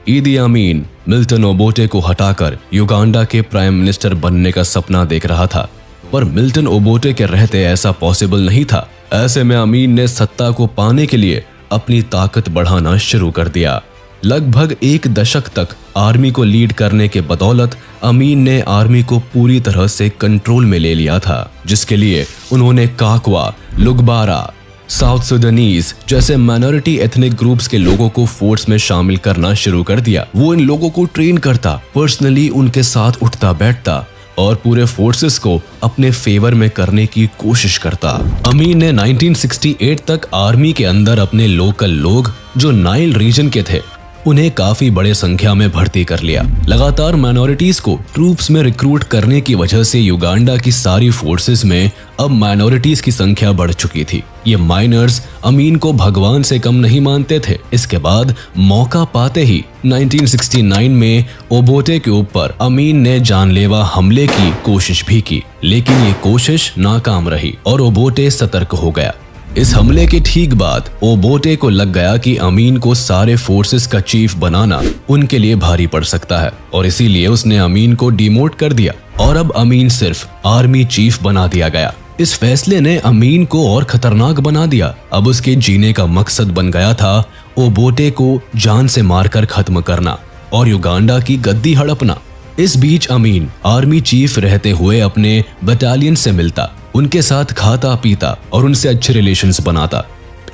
ईदी अमीन Milton Obote को हटाकर युगांडा के प्राइम मिनिस्टर बनने का सपना देख रहा था, पर मिल्टन ओबोटे के रहते ऐसा पॉसिबल नहीं था। ऐसे में अमीन ने सत्ता को पाने के लिए अपनी ताकत बढ़ाना शुरू कर दिया। लगभग एक दशक तक आर्मी को लीड करने के बदौलत अमीन ने आर्मी को पूरी तरह से कंट्रोल में ले लिया था, जिसके लिए उन्होंने काकवा, लुगबारा, साउथ सुडानीज जैसे माइनॉरिटी एथनिक ग्रुप्स के लोगों को फोर्स में शामिल करना शुरू कर दिया। वो इन लोगों को ट्रेन करता, पर्सनली उनके साथ उठता बैठता और पूरे फोर्सेस को अपने फेवर में करने की कोशिश करता। अमीन ने 1968 तक आर्मी के अंदर अपने लोकल लोग जो नाइल रीजन के थे उन्हें काफी बड़े संख्या में भर्ती कर लिया। लगातार माइनॉरिटीज को ट्रूप्स में रिक्रूट करने की वजह से युगांडा की सारी फोर्सेस में अब माइनॉरिटीज की संख्या बढ़ चुकी थी। ये माइनर्स अमीन को भगवान से कम नहीं मानते थे। इसके बाद मौका पाते ही 1969 में ओबोटे के ऊपर अमीन ने जानलेवा हमले की कोशिश भी की, लेकिन ये कोशिश नाकाम रही और ओबोटे सतर्क हो गया। इस हमले के ठीक बाद ओबोटे को लग गया कि अमीन को सारे फोर्सेस का चीफ बनाना उनके लिए भारी पड़ सकता है और इसीलिए उसने अमीन को डिमोट कर दिया और अब अमीन सिर्फ आर्मी चीफ बना दिया गया। इस फैसले ने अमीन को और खतरनाक बना दिया। अब उसके जीने का मकसद बन गया था ओबोटे को जान से मारकर खत्म करना और युगांडा की गद्दी हड़पना। इस बीच अमीन आर्मी चीफ रहते हुए अपने बटालियन से मिलता, उनके साथ खाता पीता और उनसे अच्छे रिलेशंस बनाता।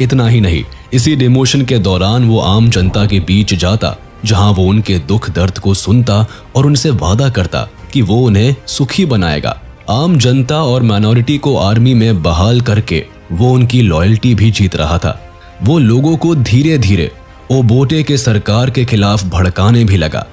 इतना ही नहीं, इसी डिमोशन के दौरान वो आम जनता के बीच जाता, जहां वो उनके दुख दर्द को सुनता और उनसे वादा करता कि वो उन्हें सुखी बनाएगा। आम जनता और माइनॉरिटी को आर्मी में बहाल करके वो उनकी लॉयल्टी भी जीत रहा था। वो लोगों को धीरे धीरे ओबोटे के सरकार के खिलाफ भड़काने भी लगा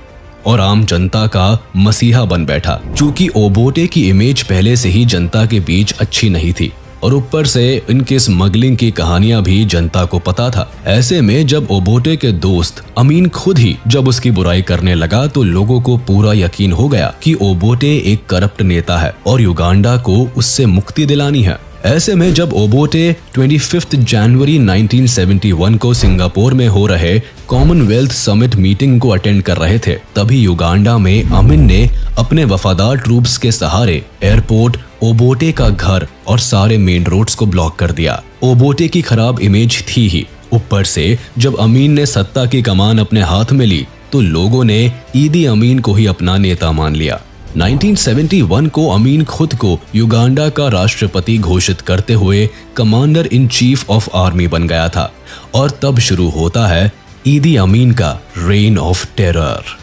और आम जनता का मसीहा बन बैठा। चूंकि ओबोटे की इमेज पहले से ही जनता के बीच अच्छी नहीं थी और ऊपर से इनके स्मगलिंग की कहानियां भी जनता को पता था। ऐसे में जब ओबोटे के दोस्त अमीन खुद ही जब उसकी बुराई करने लगा तो लोगों को पूरा यकीन हो गया कि ओबोटे एक करप्ट नेता है और युगांडा को उससे मुक्ति दिलानी है। ऐसे में जब ओबोटे 25 जनवरी 1971 को सिंगापुर में हो रहे कॉमनवेल्थ समिट मीटिंग को अटेंड कर रहे थे, तभी युगांडा में अमीन ने अपने वफादार ट्रूप्स के सहारे एयरपोर्ट, ओबोटे का घर और सारे मेन रोड्स को ब्लॉक कर दिया। ओबोटे की खराब इमेज थी ही, ऊपर से जब अमीन ने सत्ता की कमान अपने हाथ में ली तो लोगों ने ईदी अमीन को ही अपना नेता मान लिया। 1971 को अमीन खुद को युगांडा का राष्ट्रपति घोषित करते हुए commander in chief of army बन गया था और तब शुरू होता है ईदी अमीन का रेन ऑफ टेरर।